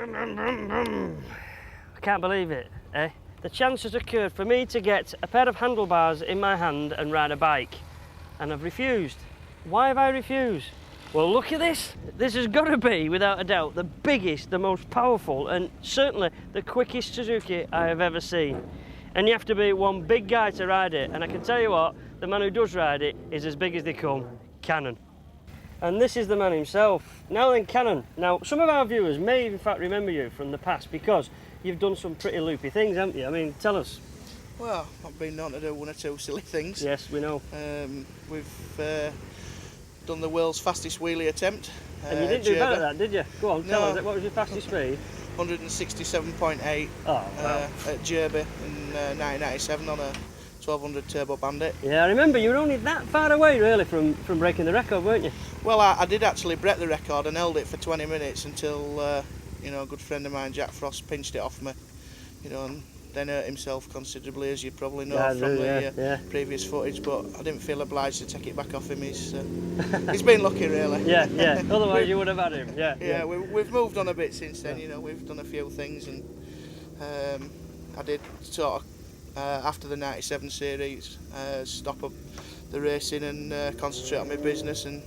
I can't believe it, eh? The chance has occurred for me to get a pair of handlebars in my hand and ride a bike, and I've refused. Why have I refused? Well, look at this. This has got to be, without a doubt, the biggest, the most powerful, and certainly the quickest Suzuki I have ever seen. And you have to be one big guy to ride it, and I can tell you what, the man who does ride it is as big as they come, Cannon. And this is the man himself. Now then, Cannon. Now, some of our viewers may in fact remember you from the past because you've done some pretty loopy things, haven't you? I mean, tell us. Well, I've been known to do one or two silly things. Yes, we know. We've done the world's fastest wheelie attempt. And you didn't do bad at that, did you? Go on, tell us. What was your fastest speed? 167.8 wow. At Jerby in 1997 on a 1200 Turbo Bandit. Yeah, I remember you were only that far away really from breaking the record, weren't you? Well, I did actually break the record and held it for 20 minutes until you know, a good friend of mine, Jack Frost, pinched it off me, you know, and then hurt himself considerably, as you probably know from the previous footage. But I didn't feel obliged to take it back off him. He's been lucky, really. Yeah. Otherwise, you would have had him. Yeah. We've moved on a bit since then. You know, we've done a few things, and I did sort of after the '97 series stop up the racing and concentrate on my business, and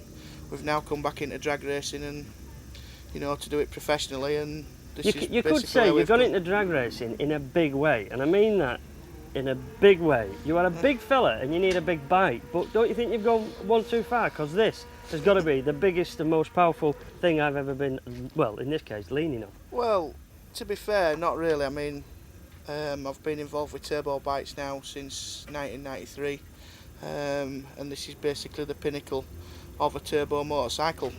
we've now come back into drag racing and, you know, to do it professionally. And you could say you've gone into drag racing in a big way, and I mean that in a big way. You are a big fella and you need a big bike, but don't you think you've gone one too far? Because this has got to be the biggest and most powerful thing I've ever been, well, in this case, leaning on. Well, to be fair, not really. I mean, I've been involved with turbo bikes now since 1993, and this is basically the pinnacle of a turbo motorcycle.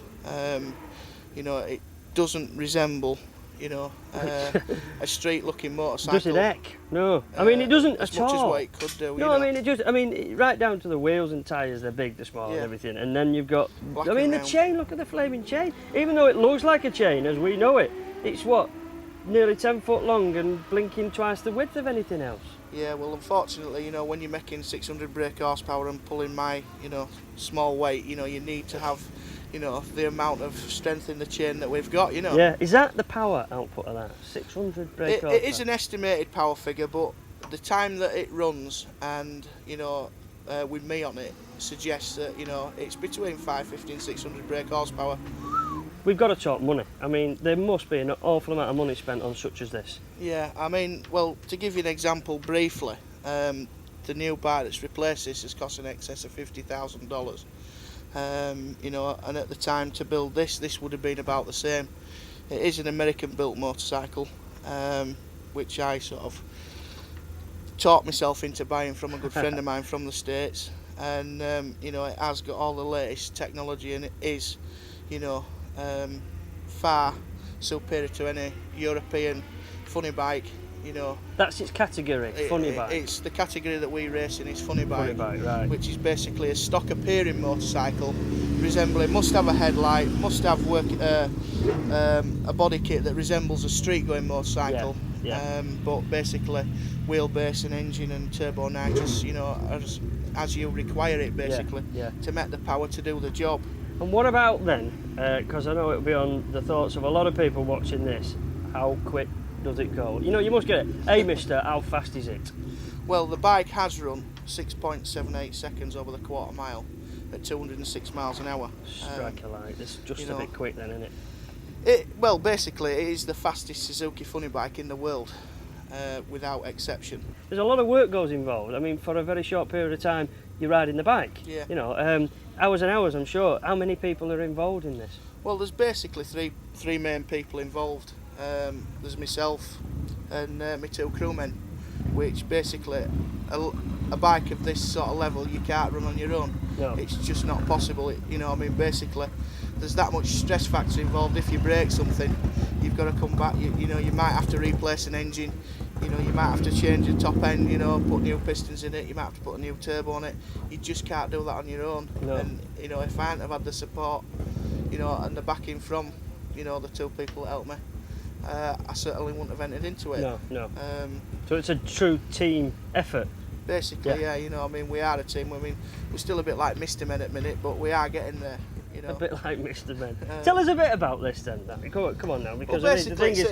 You know, it doesn't resemble, you know, a street-looking motorcycle. Does it heck? No. I mean, it doesn't as at all. As much as what it could do. No, I mean, right down to the wheels and tyres, they're big, they're small, and everything. And then you've got, black, I mean, the chain, look at the flaming chain. Even though it looks like a chain, as we know it, it's what, nearly 10 foot long and blinking twice the width of anything else. Yeah, well, unfortunately, you know, when you're making 600 brake horsepower and pulling my, you know, small weight, you know, you need to have, you know, the amount of strength in the chain that we've got, you know. Yeah, is that the power output of that? 600 brake horsepower? It is an estimated power figure, but the time that it runs and, you know, with me on it suggests that, you know, it's between 550 and 600 brake horsepower. We've got to talk money. I mean, there must be an awful amount of money spent on such as this. Yeah, I mean, well, to give you an example briefly, the new bike that's replaced this has cost in excess of $50,000. You know, and at the time to build this would have been about the same. It is an American-built motorcycle, which I sort of talked myself into buying from a good friend of mine from the States. And, you know, it has got all the latest technology, and it is, you know, far superior to any European funny bike, you know. That's its category, funny bike. It's the category that we race in, is funny bike, right. Which is basically a stock appearing motorcycle, resembling, must have a headlight, must have a body kit that resembles a street going motorcycle. Yeah. But basically wheelbase and engine and turbo nitrous, you know, as you require it basically, to make the power to do the job. And what about then, because I know it'll be on the thoughts of a lot of people watching this, how quick does it go? You know, you must get it. Hey mister, how fast is it? Well, the bike has run 6.78 seconds over the quarter mile at 206 miles an hour. Strike a light, it's just a bit quick then, isn't it? Well, basically it is the fastest Suzuki funny bike in the world, without exception. There's a lot of work goes involved. I mean, for a very short period of time you're riding the bike. Yeah. You know, hours and hours, I'm sure. How many people are involved in this? Well, there's basically three main people involved. There's myself and my two crewmen, which basically a bike of this sort of level you can't run on your own. No. It's just not possible. You know, I mean, basically there's that much stress factor involved. If you break something, you've got to come back. You know, you might have to replace an engine. You know, you might have to change the top end, you know, put new pistons in it, you might have to put a new turbo on it. You just can't do that on your own. No. And, you know, if I hadn't have had the support, you know, and the backing from, you know, the two people that helped me, I certainly wouldn't have entered into it. No. So it's a true team effort. Basically, yeah, you know, I mean, we are a team. I mean, we're still a bit like Mr. Men at the minute, but we are getting there. You know. A bit like Mr. Men. Tell us a bit about this then. Come on now, because I mean, the thing is,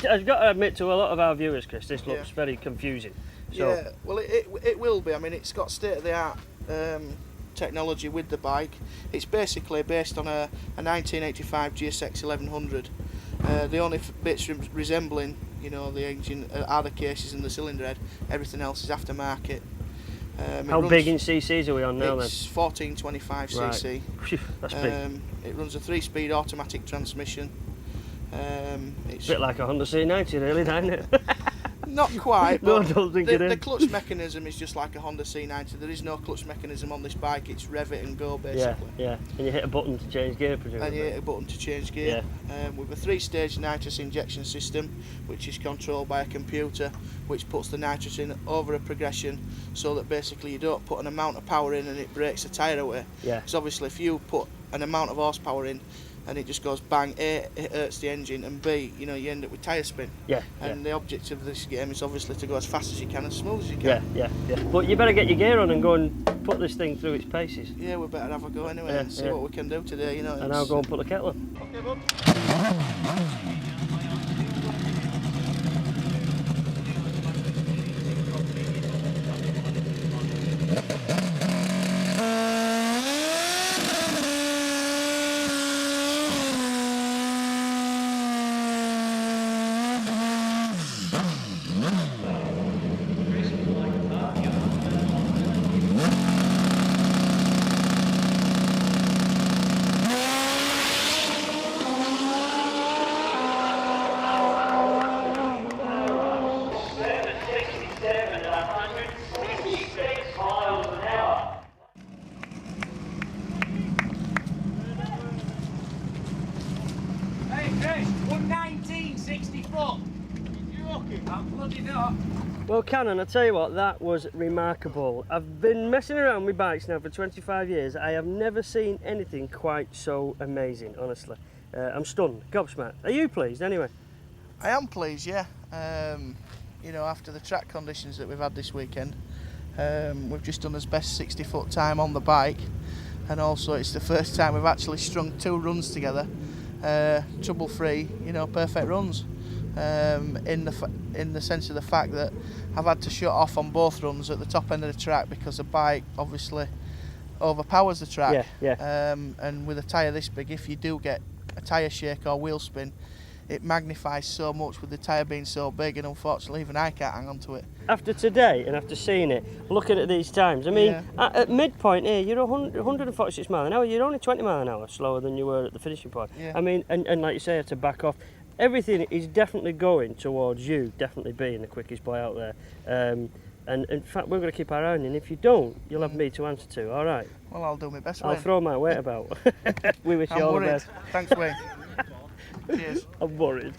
I've got to admit to a lot of our viewers, Chris, this looks very confusing. So. Yeah, well, it will be. I mean, it's got state-of-the-art technology with the bike. It's basically based on a 1985 GSX 1100. The only bits resembling, you know, the engine are the cases and the cylinder head. Everything else is aftermarket. How big in CCs are we on now then? It's 1425 cc. Right. That's big. It runs a 3-speed automatic transmission. It's a bit like a Honda C90 really, isn't it? Not quite, No, but I don't think it is. the clutch mechanism is just like a Honda C90. There is no clutch mechanism on this bike. It's rev it and go, basically. Yeah. And you hit a button to change gear, presumably. And you hit a button to change gear. With a 3-stage nitrous injection system, which is controlled by a computer, which puts the nitrous in over a progression, so that basically you don't put an amount of power in and it breaks the tyre away. Yeah. Because obviously if you put an amount of horsepower in and it just goes bang, A, it hurts the engine, and B, you know, you end up with tyre spin. Yeah. And the object of this game is obviously to go as fast as you can, as smooth as you can. Yeah. But you better get your gear on and go and put this thing through its paces. Yeah, we better have a go anyway and see what we can do today, you know. And I'll go and put the kettle on. Okay, bud. Well, Cannon, I tell you what, that was remarkable. I've been messing around with bikes now for 25 years. I have never seen anything quite so amazing, honestly. I'm stunned, gobsmacked. Are you pleased anyway? I am pleased, yeah. You know, after the track conditions that we've had this weekend, we've just done his best 60-foot time on the bike, and also it's the first time we've actually strung 2 runs together, trouble-free, you know, perfect runs. In the sense of the fact that I've had to shut off on both runs at the top end of the track because the bike obviously overpowers the track. And with a tyre this big, if you do get a tyre shake or wheel spin, it magnifies so much with the tyre being so big, and unfortunately even I can't hang on to it. After today and after seeing it, looking at these times, I mean, at midpoint here, you're 146 miles an hour, you're only 20 miles an hour slower than you were at the finishing point. Yeah. I mean, and like you say, to back off, everything is definitely going towards you definitely being the quickest boy out there. And in fact, we're going to keep our eye on you, and if you don't, you'll have me to answer to, all right? Well, I'll do my best, I'll throw my weight about. We wish you all the best. Thanks, Wayne. Cheers. I'm worried.